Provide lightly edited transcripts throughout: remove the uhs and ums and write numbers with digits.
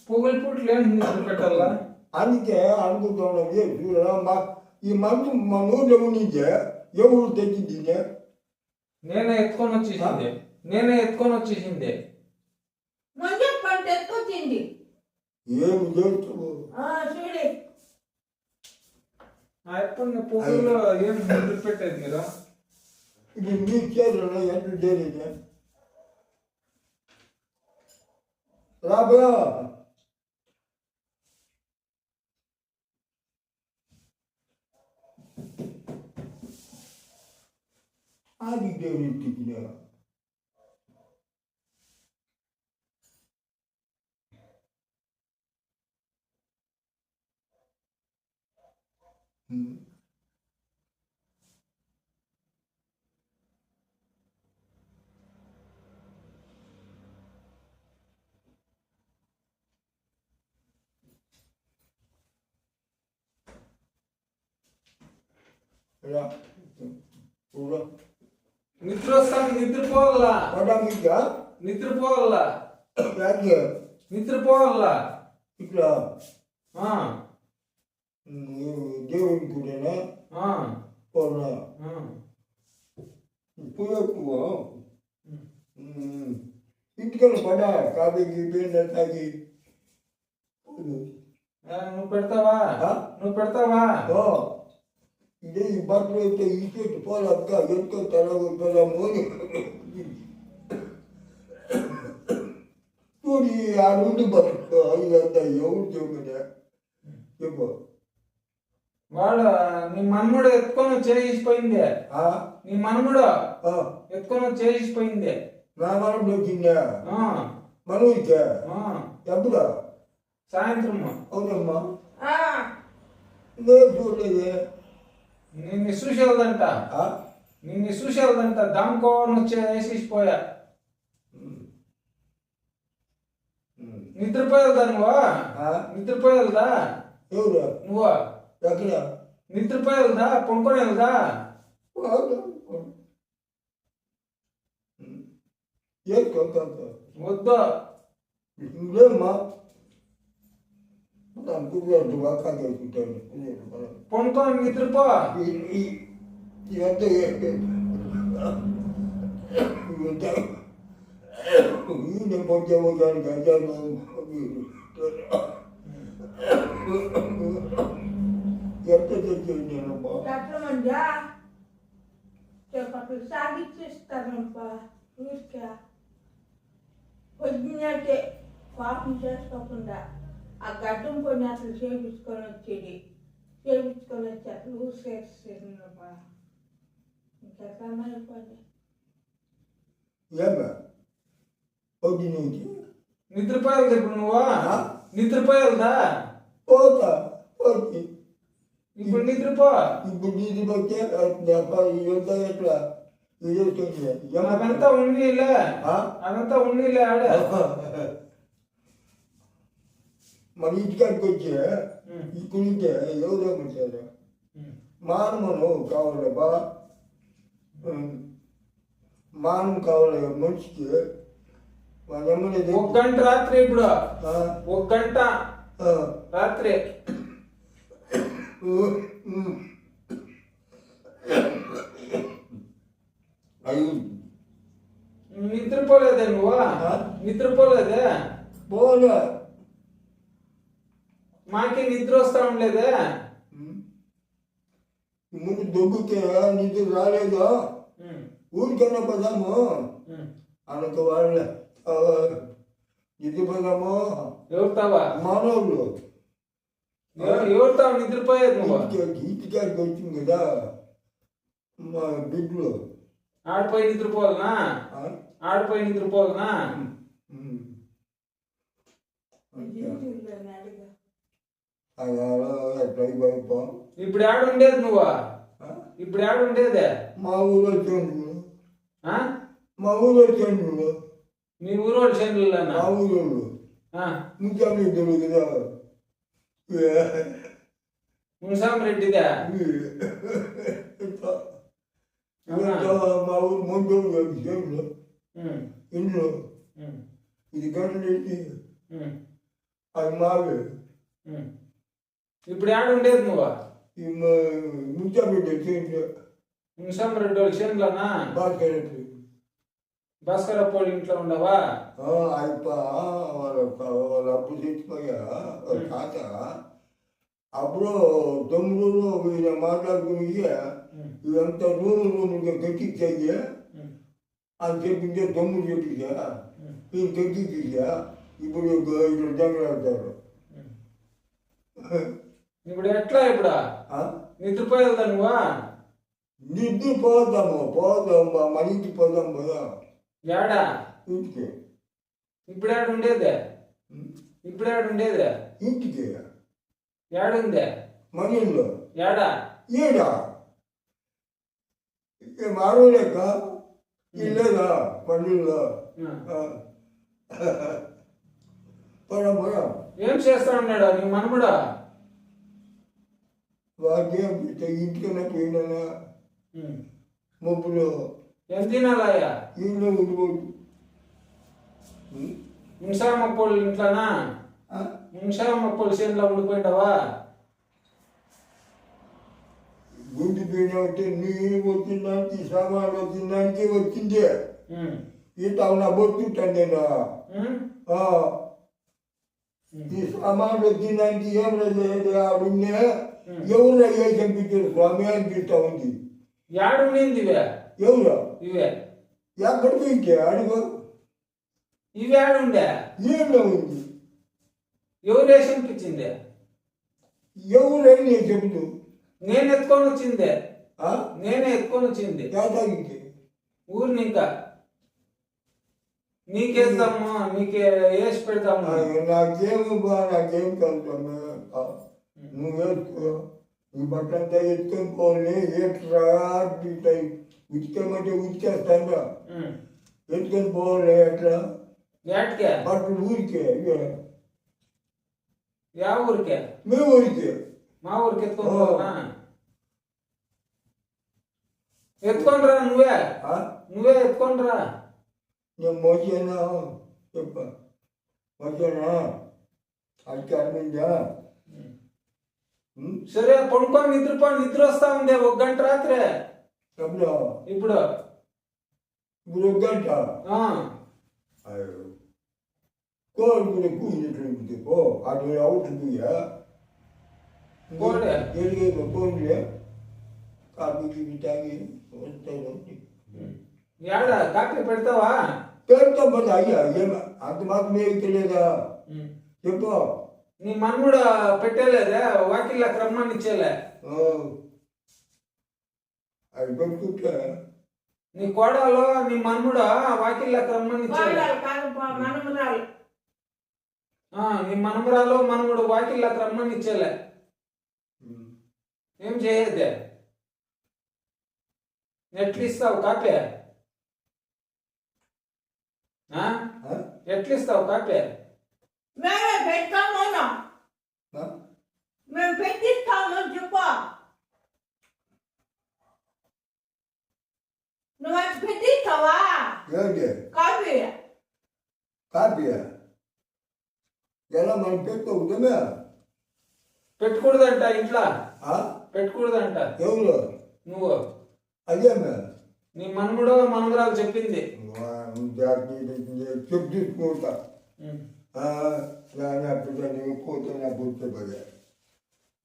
పొగలు పుట్లు ఏం నిద్ర పెట్టాలా? అందుకే అనుకుంటున్నాం చూడరా ఈ మందు మా ఊళ్ళో ఉండింది ఎవరు తెచ్చింది నేనే ఎత్తుకొని వచ్చేసింది ఏమి చేస్తావు ఎప్పుడు పొగలు ఏం నిద్ర పెట్టేది మీరు? ఇది మీ చేతుల్లో ఎంత జరిగింది రాబోయా ఆది దేవుడికి నిద్ర వస్తాను, నిద్రపోవాలా నిద్రపోవాలా ఇట్లా దేవుడి గుడినా పోనా పోయకు ఇంటికన్నా పడా కాబట్టి బిడ్డ తాగి నువ్వు పెడతావా ఇదే ఈ బట్టలు అయితే ఇటు పోలక్క ఎంతో తెలగొద్దాము చూడు ఆ నుండి బతుకు ఇదంతా ఎవరు చెబుదా చెప్పు వాడు నీ మనముడు ఎత్తుకొని చేసిపోయింది నీ మనముడు ఎత్తుకొని చేసిపోయింది నా మనం వచ్చిందా మనవుడికా ఎప్పుడు సాయంత్రం అవునమ్మా నేను చూడలేదే నిన్ను చూసేదంట దాముకోని వచ్చేసిపోయా నిద్రపోయేదా నిద్రపోయేదా ఎవరు నువ్వు ఎక్కడ నిద్రపోయేదా పొనుకొని వెళ్దా వద్దు ఇంకేమ్మా పొనుకొని నిద్రపో ఎంత తెచ్చేది నేనమ్మా సాగిచ్చేస్తానప్పా పొద్దున్నట్టే పాపం చేసుకోకుండా ఆ గడ్డం కొన్ని అసలు చేపించుకొని వచ్చి అసలు ఊసేసేనప్పా ఇంకెట్లా అయిపోయింది నిద్రపోయాలి ఇప్పుడు నువ్వు నిద్రపోయాలదా పోతా ఇప్పుడు నిద్రపో ఇప్పుడు నిద్రపోతే ఎట్లా అదంతా ఉన్నీలే ఆడ మన ఇంటికాడికి వచ్చి ఇక్కడుంటే ఎవరో ఉంటారు మానవును కావాలి బా మానం కావాలి మనిషికి ఒక గంట రాత్రి ఇప్పుడు ఒక గంట రాత్రి నిద్రపోలేదే నువ్వు నిద్రపోలేదే పోలే మాకే నిద్ర వస్తా ఉండలేదే ముందు దొగ్గుకే నిద్ర రాలేదు ఊరికన్నా పదాము అనకు వాళ్ళ నిద్ర పదాము ఎవరుతావా మానవులు ఎవరుతావు నిద్రపోయేది నువ్వు ఇంటికాడికి వచ్చింది కదా మా బిడ్డలు ఆడిపోయి నిద్రపోవాలనా ఇప్పుడు ఆడుండేది నువ్వు ఇప్పుడు ఆడుండేదే మా ఊరు వచ్చాను మీ ఊరు వాళ్ళు చెందులు మా ఊరు ముఖ్యంగా తెలియదు కదా మున్సామిరెడ్డిదే మా ఊరు ముందు ఇంట్లో ఇది గంటలేసి ఉమ్, అది మావే ఉమ్. ఇప్పుడు ఏడ ఉండేది నువ్వు ఈ ముత్యాబిడ్డ చేయండి మున్సామరెడ్డి వాళ్ళ చేనులోనా బాగా భాస్కర పోల్ ఇంట్లో ఉండవా అయిపో వాళ్ళ అప్పు తెచ్చిపోయా వాళ్ళ తాత అప్పుడు తమ్ముడు వీళ్ళ మాట్లాడుకుని ఇదంతా రూములుగా కట్టించాయి అని చెప్పిందే తమ్ముడు చెప్పిందా వీళ్ళు కట్టించా ఇప్పుడు ఇక్కడ జంగలాడతారు. ఇప్పుడు ఎట్లా ఇప్పుడు నిద్రపోయేదా నువ్వా నిద్ర పోదాం మన ఇంటికి పోదాం కదా ఏడా ఇంటికి ఇప్పుడు ఏడ ఉండేది ఇప్పుడు ఏడ ఉండేది ఇంటికి ఏడుంది మన ఇల్లు ఏడా ఏడా మారలేక ఇల్లేదా మన ఇల్లు పోదాం పోదాం. ఏం చేస్తా ఉన్నాడు నీ మనముడా వాకేం ఇంటికన్నా పోయినా మబ్బులు ఎంత తినాలయ్యా ఇంట్లో ఉండిపోదు. మున్సామప్పోళ్ళు ఇంట్లోనా మున్సామప్పోళ్ళు చేనులో ఉండిపోయింటావా గుండి పోయినా అంటే నీళ్ళు వచ్చిందానికి సామాన్లు వచ్చిందానికి వచ్చిందే ఇంత నా బొచ్చుంటాను నేను ఈ సామాన్లు వచ్చిందానికి ఏం లేదు ఆడున్నే ఎవరు ఏ చంపించారు స్వామి అనిపిస్తా ఉంది. ఏడుండింది ఇవే ఎవరు ఇవే ఎక్కడ పోయింటే అడుగు ఇవే ఏడుండే ఏమో ఉంది ఎవరు వేసి అనిపించింది ఎవరైనా చెబుతూ నేను ఎత్తుకొని వచ్చిందే నేనే ఎత్తుకొని వచ్చింది దాదాకి ఊరిని ఇంకా నీకేద్దాము నీకే వేసి పెడతాము నాకేం కలుగుతాము నువ్వు వేసుకో ఈ బట్టంతా ఎత్తుకొని పోలే ఎట్లా ఉతికేమంటే ఉతికేస్తాను ఎత్తుకొని పోలే ఎట్లా ఏటికే బట్టలు ఊరికే యా ఊరికే మేము ఊరికే మా ఊరికి ఎత్తుకొని పోవాలా ఎత్తుకొని రా నువ్వే ఎత్తుకొని రా నేను మోసేనా చెప్ప మోసేనా అది అర్థమైందా సరే పడుకొని నిద్ర వస్తా ఉంది 1 గంట రాత్రే ఇప్పుడు ఇప్పుడు ఇప్పుడు 1 గంట కోరుకునే కూర్చుంటుంది పో అటు అవుతుంది కోండి కాఫీ తాగి వస్తాయి ఏడ కాఫీ పెడతావా పెడతాం పద అయ్యా అంత మాకు మీకు తెలియదా చెప్పు నీ మన్ముడు పెట్టేలేదే వాకిళ్ళకి రమ్మని ఇచ్చేలే అది పెట్టుకుంటా నీ కోడలు నీ మన్ముడు వాకిళ్ళకి రమ్మని ఇచ్చేలే నీ మనమరాలు మనముడు వాకిళ్ళకి రమ్మని ఇచ్చేలే ఏం చేయద్దే ఎట్లు ఇస్తావు కాపీ ఎట్లు ఇస్తావు కాపీ మేమే పెడతాము మేము పెట్టిస్తాము చెప్పు నువ్వు అది పెట్టిస్తావా కాఫీ కాపీయా ఎలా మనం పెట్టుకోవద్దమే పెట్టుకూడదంట ఇంట్లో పెట్టుకూడదంట ఎవరు నువ్వు అదే నీ మనముడు మనమరాలు చెప్పింది చెప్పు తీసుకుంటా పోతున్నా కూర్చోబోయే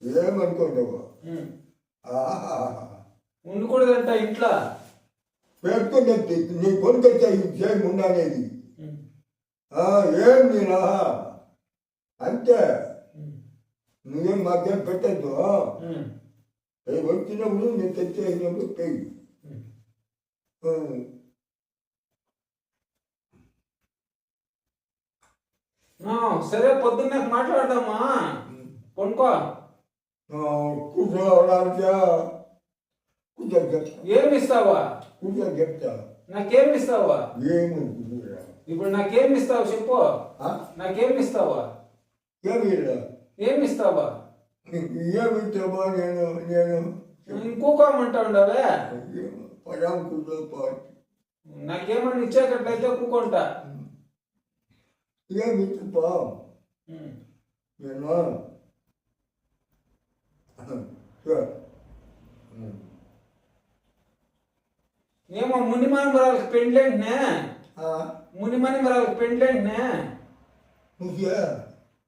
ఏమనుకోండవు ఉండకూడదంట ఇంట్లో పెట్టుకుంటే నీ కొడుకొచ్చా విషయం ఉండనేది ఏం నేనా అంతే నువ్వేం మాకేం పెట్టద్దు వచ్చినప్పుడు నేను తెచ్చేసినప్పుడు పెయ్యి సరే పొద్దున్నే మాట్లాడదామా పనుకో కూర్చోవడానికి కూర్చో చెప్తా ఏమి ఇస్తావా కూర్చో చెప్తా నాకేమి ఇస్తావా ఏమి ఇప్పుడు నాకేమి ఇస్తావు చెప్పు నాకేమి ఇస్తావా ఏమి ఇస్తావా ఏమి ఇస్తావా నేను కూకోమంటా ఉండవే పడాం కూర్చో నాకేమన్నా ఇచ్చేటట్లయితే కూకుంటా ఏమిచ్చప్పా ఉమ్. నేను సార్ ఏమో ముని మనమరాలకు పెండ్లేంటనే ముని మనమరాలకు పెండ్లేంటనే నువ్వే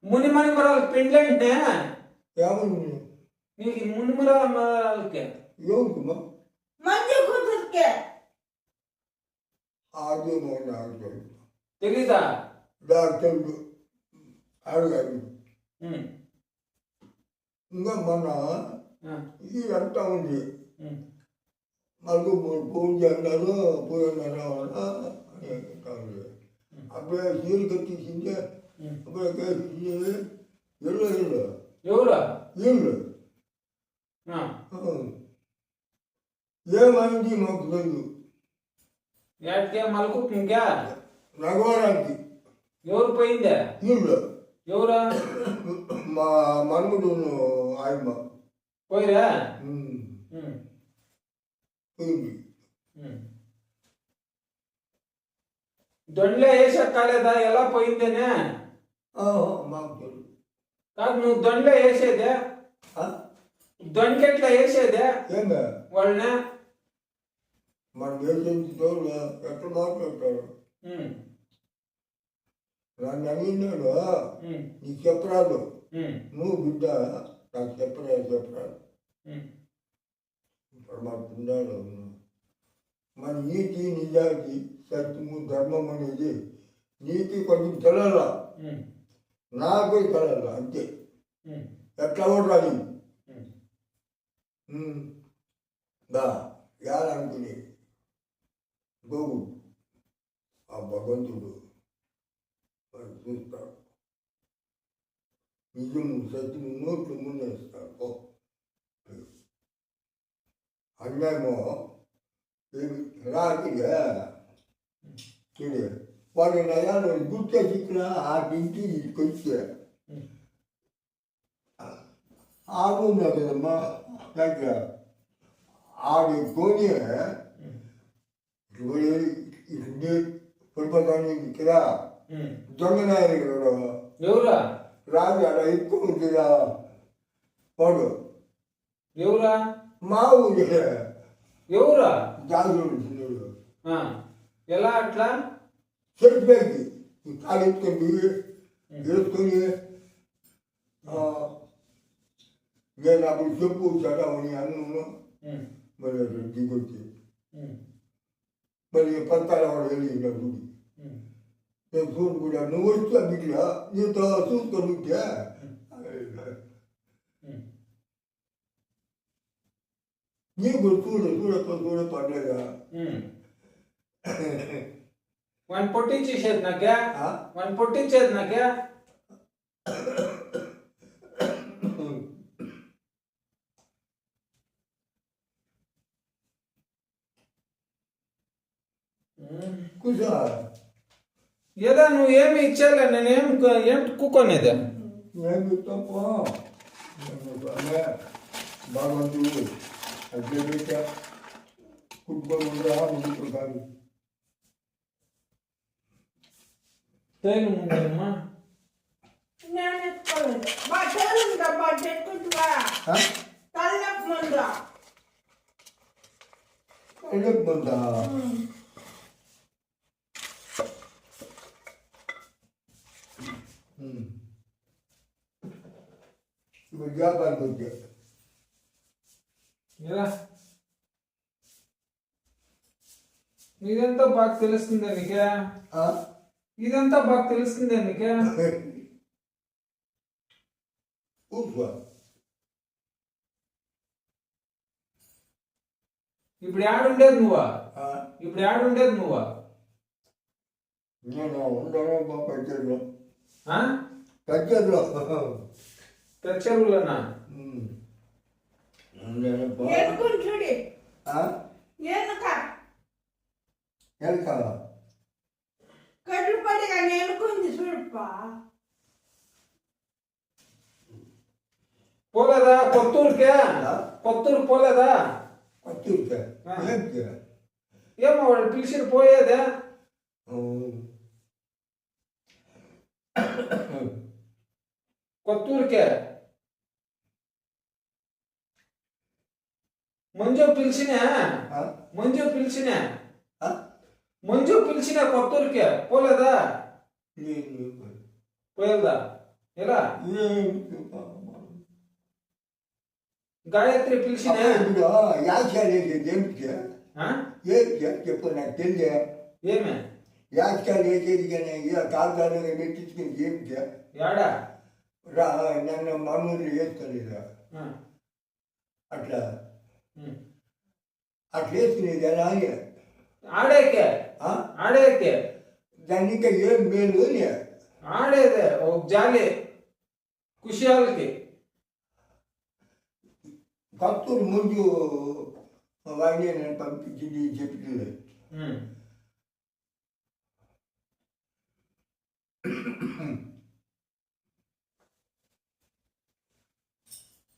ముని మనమరాలకు పెండ్లేంటనే ఏమని నీకు ముని మనమరాలకి ఎవరికమ్మా మంచి కూతురుకే ఆదేమో నాకు తెలీదా డాక్టర్ అడగాలి ఉమ్. ఇంకా మన ఆ. ఇదంతా ఉంది ఉమ్. మాకు పూజ అన్నారు పూజ అన్నారు అప్పుడే సీలు కట్టించింది ఉమ్. అప్పుడే కట్టించింది ఇల్లు ఇల్లు ఎవరా ఇల్లు ఆ. ఏమైంది మాకు తెలియదు ఏటికే మలుకు ఇంకా నగవడానికి ఎవరు పోయిందే ఇల్లు ఎవరా మా మనుమడు ఆయమ్మ పోయిరా ఉమ్, ఉమ్. పోయింది ఉమ్. దొండ్లే వేసెక్కాలేదా ఎలా పోయిందేనే మాకు తెలియదు కాదు నువ్వు దొండ్లే వేసేదే దొండకెట్లా వేసేదే ఏమే వాళ్ళనే మన దేశంతో ఎట్లా మాట్లాడతారు ఉమ్. నన్ను అడిగినాడు ఉమ్. నీకు చెప్పరాదు ఉమ్. నువ్వు బిడ్డ నాకు చెప్పరాదు ఉమ్. ఇప్పుడు మాకు పిల్లాడు మన నీతి నిజాయితీ సత్యము ధర్మం అనేది నీతి కొంచెం తెలాల ఉమ్. నాకు తెలాల అంతే ఉమ్. ఎట్లా కూడా రాదు ఉమ్. దా యాదనుకుని గోగు ఆ భగవంతుడు వాడు చూస్తాడు నిజము సత్యము నోట్లు ముందేస్తాడు ఓ అన్యాయమో రాత్రి చూడు వాడు నయాలు గుర్తెచ్చిన ఆ ఇంటికి తీసుకొచ్చే ఆడున్నా కదమ్మా దగ్గర ఆడి కొని పడిపోతాను ఇక్కడ ఉమ్. దొంగనాయకుడు ఎవరా రాజు ఆడ ఎక్కువ ఉంటుందా వాడు ఎవరా మా ఊరి ఎవరా జాగ్రత్త చిన్నడు ఆ. ఎలా అట్లా చెప్పేది కాలెత్తుకొని వేసుకొని నేను అప్పుడు చెప్పు చదవని అన్నాను ఉమ్. మరి దిగొచ్చి ఉమ్. మరి పత్తాల వాడు వెళ్ళినాడు గుడి ఉమ్. నేను చూసుకుంటా నువ్వు వచ్చా బిడ్డ నీతో చూసుకొని ఉమ్. నీకు చూడ పడలేదా ఉమ్. వాడిని పొట్టించేసేది నాకే వాడిని పొట్టించేది నాకే కూర్చో ఏదో నువ్వు ఏమి ఇచ్చేలే నేనేం ఏం కూకొనేది ఏమి తప్ప భగవంతుడు అడ్డ కుట్టుకోకుండా ముందుకు కాదు తేలు ముందమ్మా నేను ఎత్తుకోలేదు బట్టలు డబ్బా పెట్టుకుంటువా తల్లపు ముందా వెళ్ళకపోతా ఇప్పుడు వ్యాపారికి వచ్చా ఎలా ఇదంతా బాగా తెలుస్తుందే నీకే ఇదంతా బాగా తెలుస్తుందే నీకే కూర్చో ఇప్పుడు ఆడుండేది నువ్వా ఇప్పుడు ఆడుండేది నువ్వా నేను ఉండను మా పచ్చడిలో ఆ? పచ్చడిలో తెచ్చరువులనా ఎనుకుని చూడి ఎనుక వెళ్తావా కట్లు పడి కానీ ఎనుకుంది చూడప్పా పోలేదా కొత్తూరుకే కొత్తూరు పోలేదా పచ్చడికే ఏంటి ఏమో వాళ్ళు పిలిచి పోయేదే కొత్తూరుకే మంజు పిలిచినా ఆ? మంజు పిలిచినా ఆ? మంజు పిలిచినా కొత్తూరుకే పోలేదా లేదు. పోయేదా ఎలా ఏం గాయత్రి పిలిచినా ఇప్పుడు యాక్యాలు ఏమిటి ఆ? ఏంటి చెప్పు నాకు తెలియదు ఏమే యాక్యాలు వేసేది కానీ కాగితాలు పెట్టించుకుని ఏమిటి యాడా రా నన్ను మామూలు వేసుకోలేదా ఆ. అట్లా ఉమ్. అట్లా వేసుకునేది ఎలా అని ఆడేకే ఆ? ఆడేకే దాన్ని ఇంకా ఏం మేలు అని ఆడేదే ఒక జాలి కుషాలకి కత్తూరు ముందు వాడిని నేను పంపించింది చెప్తుంది ఉమ్.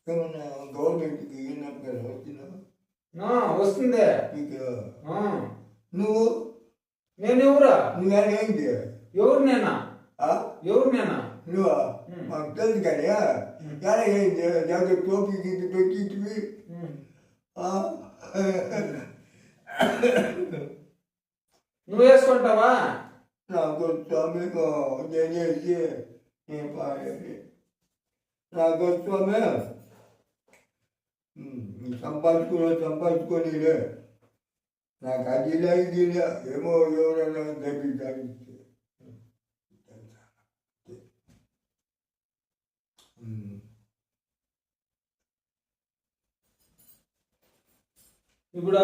ఏమన్నా గవర్నమెంట్కి ఏమన్నా వచ్చినా ఆ, వస్తుందే నీకు ఆ. నువ్వు నేనెవరా నువ్వేంటి ఎవరు నేనా ఆ? ఎవరు నేనా నువ్వు ఉమ్. మాకు తెలుసు కానీ ఎలా ఏంటి దాంట్లో టోపీ గీపీ పెట్టింటివి ఉమ్. నువ్వు వేసుకుంటావా నాకు స్వామికు చేసి నేను పాడేది నాకు స్వామి సంపాదించుకొని నాకు అది ఇది ఏమో ఎవరైనా తగ్గించాలి ఇప్పుడు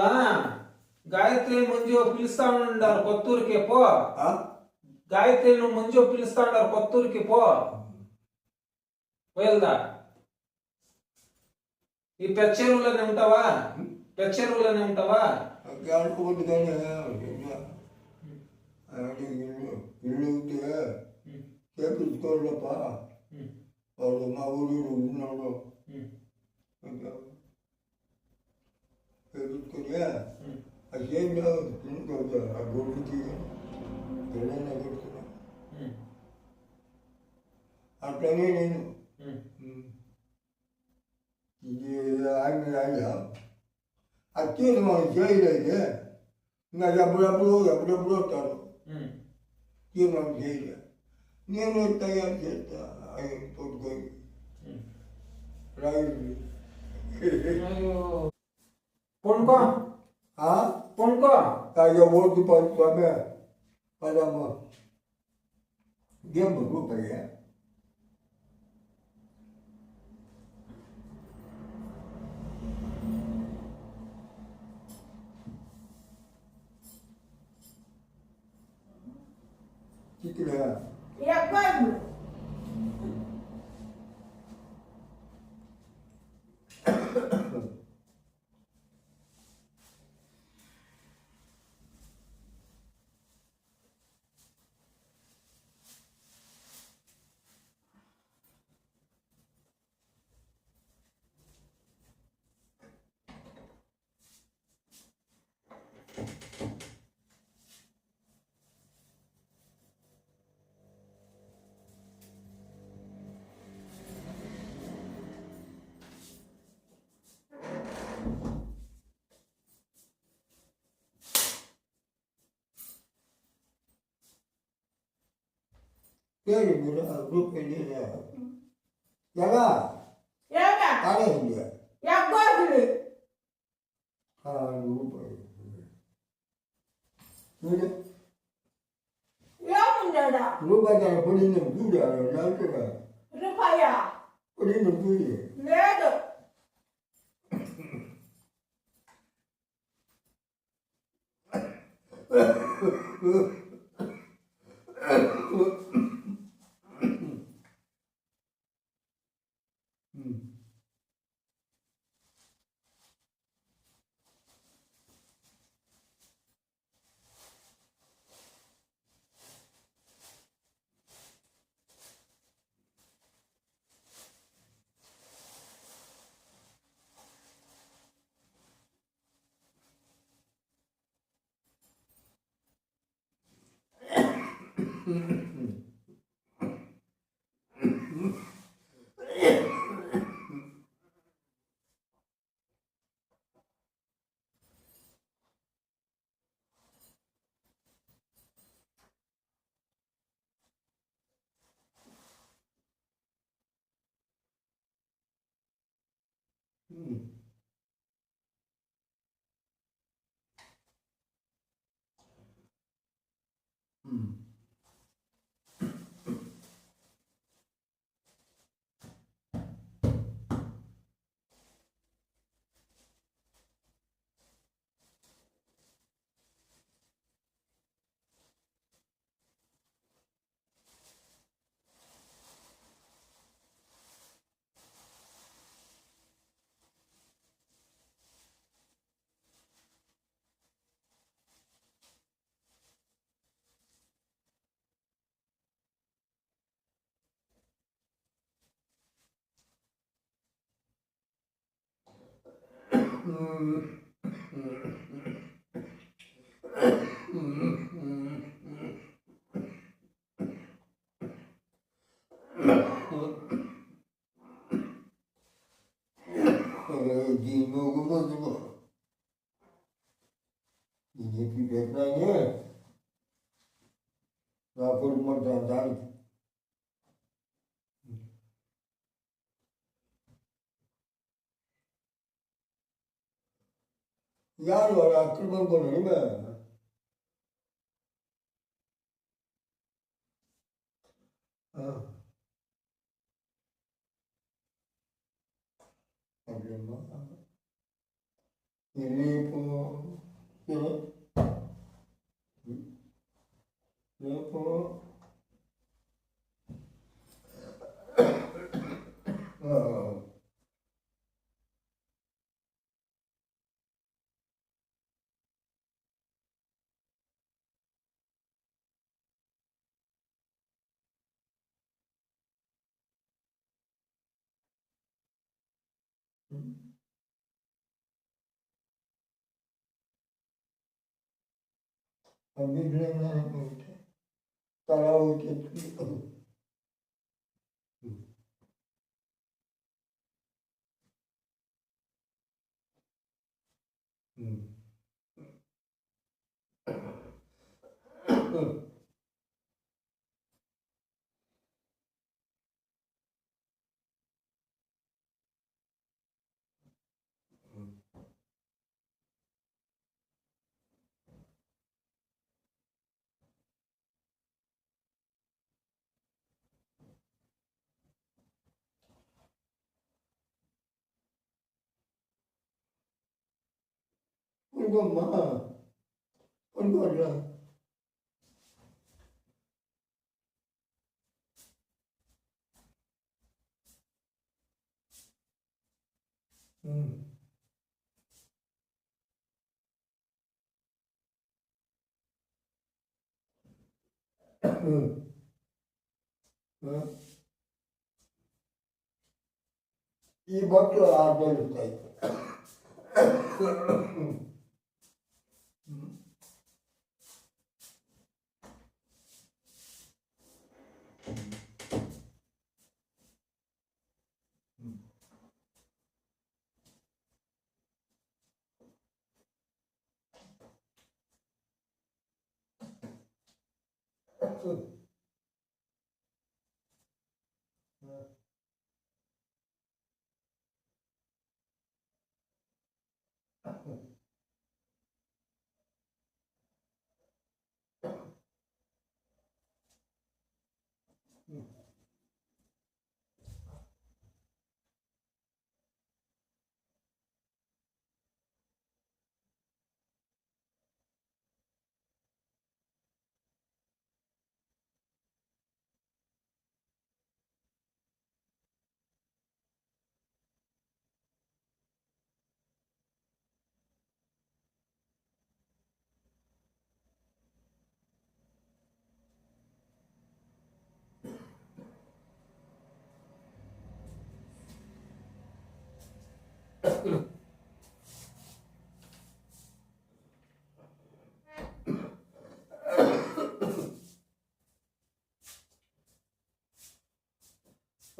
గాయత్రి మంజు పిలుస్తా ఉండారు కొత్తూరుకి పో గాయత్రి నువ్వు మంజు పిలుస్తా ఉండారు కొత్తూరుకి పో పోయల్దా ఈ పెచ్చెరువులోనే ఉంటావా పెచ్చెరువులోనే ఉంటావా అనుకోవద్దు కానీ ఇల్లు ఉంటే చేపించుకోలేప వాడు మా ఊరిలో ఉన్నాడు చేపించుకొని ఆ చేయంలో తినుకోవద్దు ఆ గొడ్డుకి ఎడైనా పెడుతున్నా అట్లనే నేను ఇది ఆయన అత్తే మనం చేయలేదు ఇంకా ఎప్పుడెప్పుడు వస్తాడు తీర్మానం చేయలే నేను తయారు చేస్తా ఆయన పట్టుకొని రాయుడు పొనుకో పొనుకో తాగా ఓటు పడుకోమే పదమ్మ ఏం రూపాయ ఇక్కడ ఎవ్వరు పేరు మీరు రూపాయలు ఎలా ఏగా కాలేజీ ఎవ్వరు రూపాయలు చూడు ఏముండడా రూపాయలు పడింది చూడాలి డాక్టర్ రూపాయ పడింది చూడు లేదు Din mogumuz bu. Ini pibetnanya. Lapor merdantar. Yar var akıl var bunu değil mi? Ha. Problema. Ini pun. Ini pun. Kami bilang kalau itu. Enggak mah, enggak ada. Ini botol ada lukai.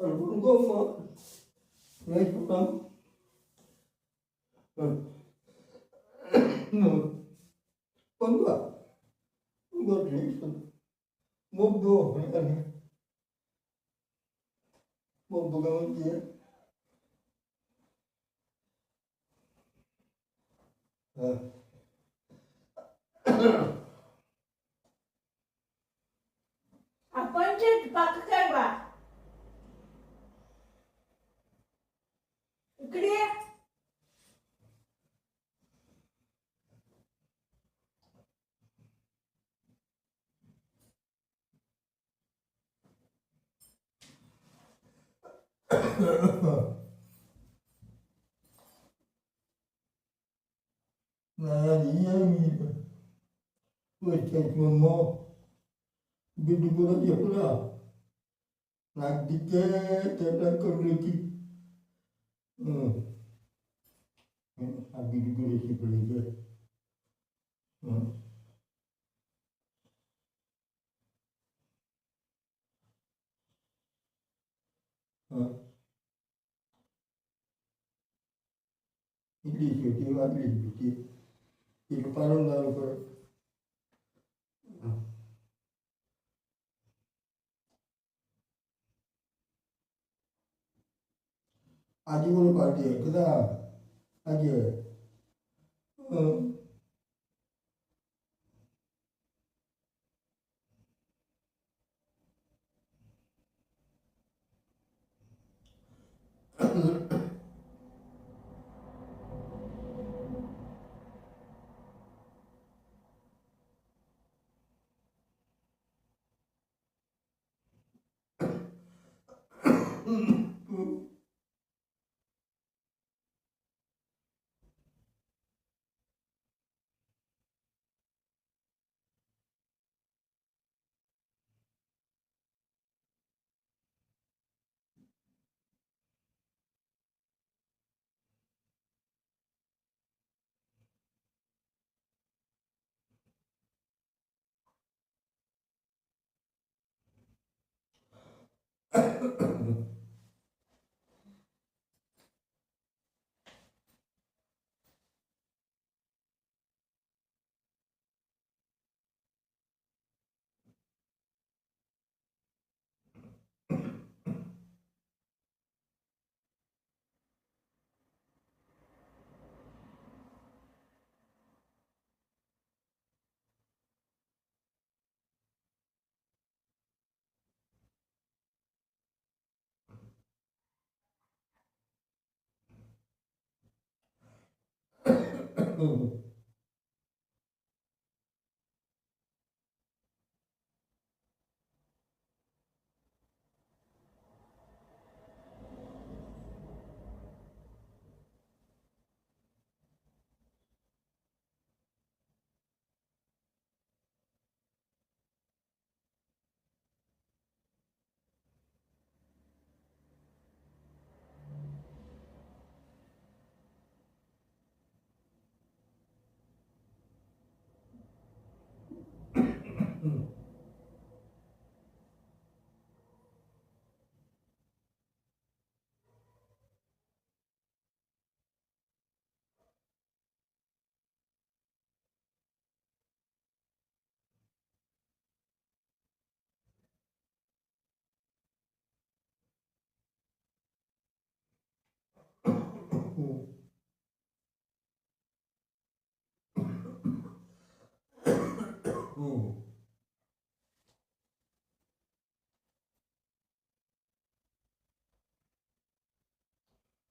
Enggak mah, naik pulang. Enggak, enggak bisa. Mau bohong, mau bohong dia. ఆ పంచాయతీ పక్కకే బా ఇక్కడే ఏమి వచ్చేమో బిడ్డ కూడా చెప్పురా నాకు దిక్కే తెల్లకొండకి ఆ బిడ్డ కూడా చెప్పలేదు ఇల్లు పెట్టి వాళ్ళు పెట్టి ఇల్లు పనున్నారు కూడా అది కూడా పార్టీ కదా అది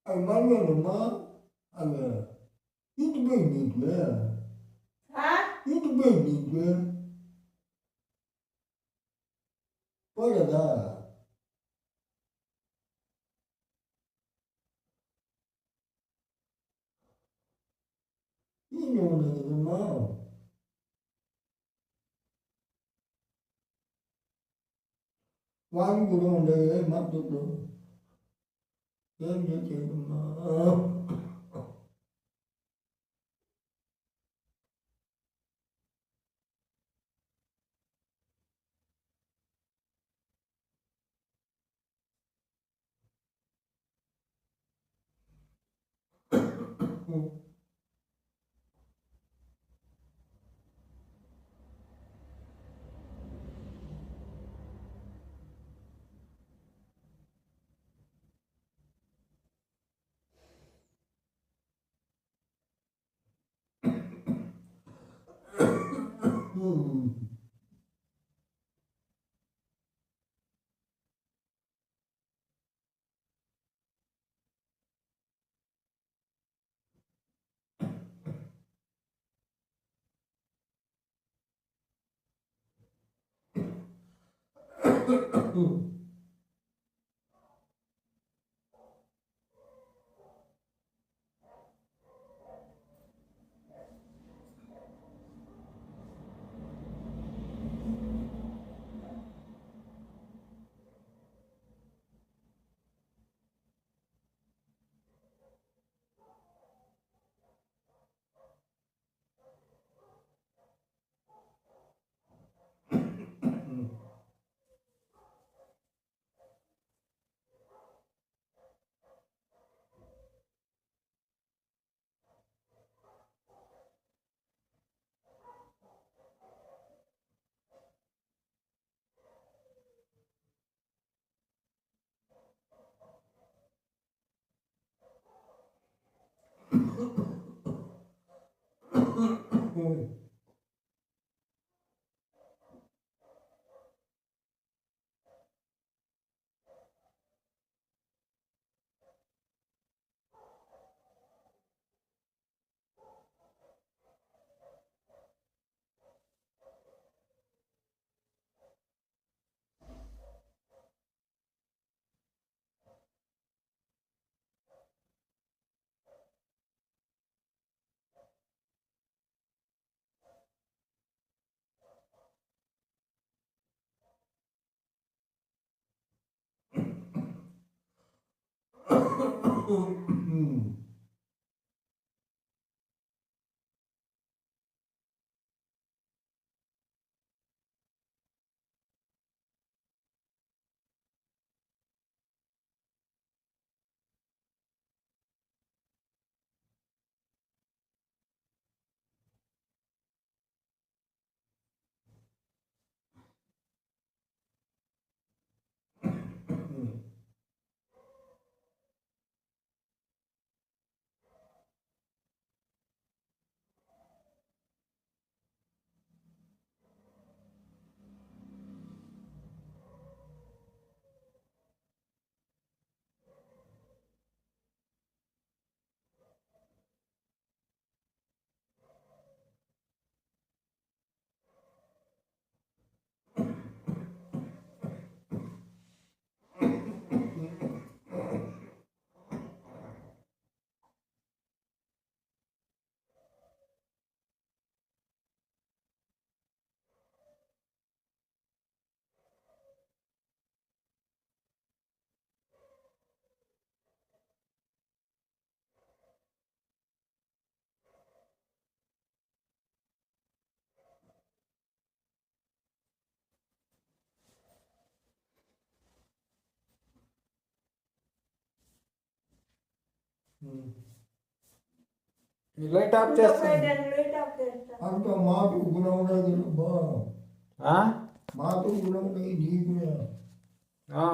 అమ్మాయిమ్మా ఆమె ఇంటి పోయి నీకులే ఇంటి పోయి నీకు పోలేదా ఈయన ఉన్నది కదమ్మా వాళ్ళు కూడా ఉండేవి మాట్లాడు ఏం చేసేదమ్మా లైట్ ఆఫ్ చేస్తాను. లైట్ ఆఫ్ చేస్తా. అంత మాకు గుణం ఉండదు బా, ఆ? మాకు గుణం ఉండదు నీకు. ఆ.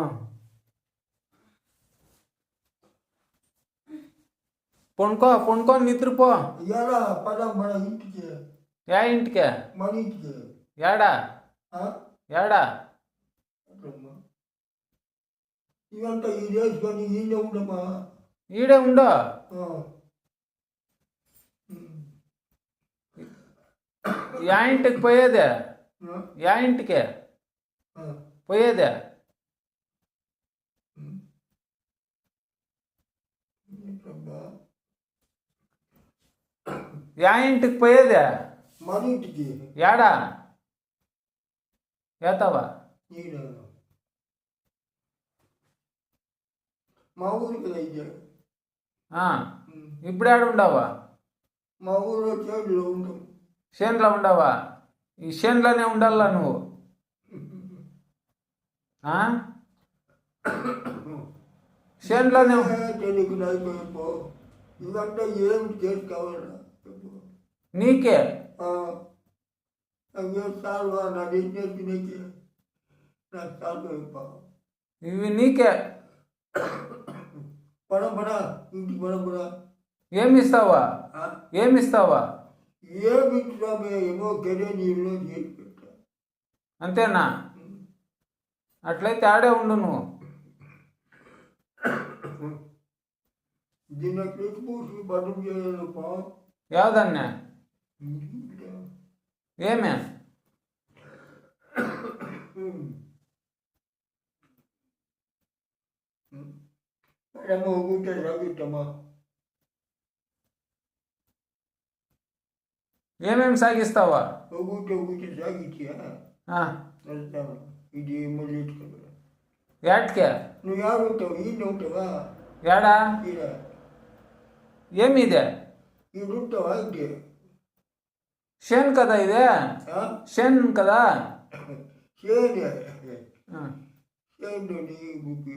పండుకో నిద్రపో. ఎలా పద మన ఇంటికి, యా ఇంటికే? మన ఇంటికి. ఏడా ఏడా? ఇవంతా ఈ చేసుకొని ఈయన ఉండమా. ఈడే ఉండో. యా ఇంటికి పోయేదే? యా ఇంటికే పోయేదే? యా ఇంటికి పోయేదే? మన ఇంటికి. ఏడా ఏతావా? మా ఊరికి అయితే ఇప్పుడు ఏడ ఉండవా? మా ఊరిలో చేడులో ఉంటాం. చేనులో ఉండవా? ఈ చేనులోనే ఉండాలా నువ్వు? చేనులోనే తెలియకుండా అయిపోయిపో. ఇదంతా ఏమి చేసుకోవాలా చెప్పు. నీకే సార్ నాకు ఏం చేసినకి నాకు సార్ అయిపో. ఇవి నీకే. పడం పడా ఇంటికి పడం పడా. ఏమిస్తావా? ఏమిస్తావా? ఏమి స్వామి ఏమో గదే నీళ్ళు చేసి పెట్టా. అంతేనా? అట్లయితే ఆడే ఉండు నువ్వు. దీన్ని ఎట్లయితే పూసి బట్టం చేయాలప్ప. యావదన్నా ఏమే? ఏమో ఊటే సాగిట్టమ్మా. ఏమేమి సాగిస్తావా? ఊటే సాగిచ్చియా ఆ, వెళ్తాను. ఇది మళ్ళీ ఏట్కే? నువ్వు యాడుంటావు? ఈయన ఉంటావా? ఏడా? ఈడ ఏమి ఇదే? ఈడుంటావా? ఇది షేన్ కదా ఇదే? షేన్ కదా? చేయండి ఆ, చేయండి నీ బుద్ధి.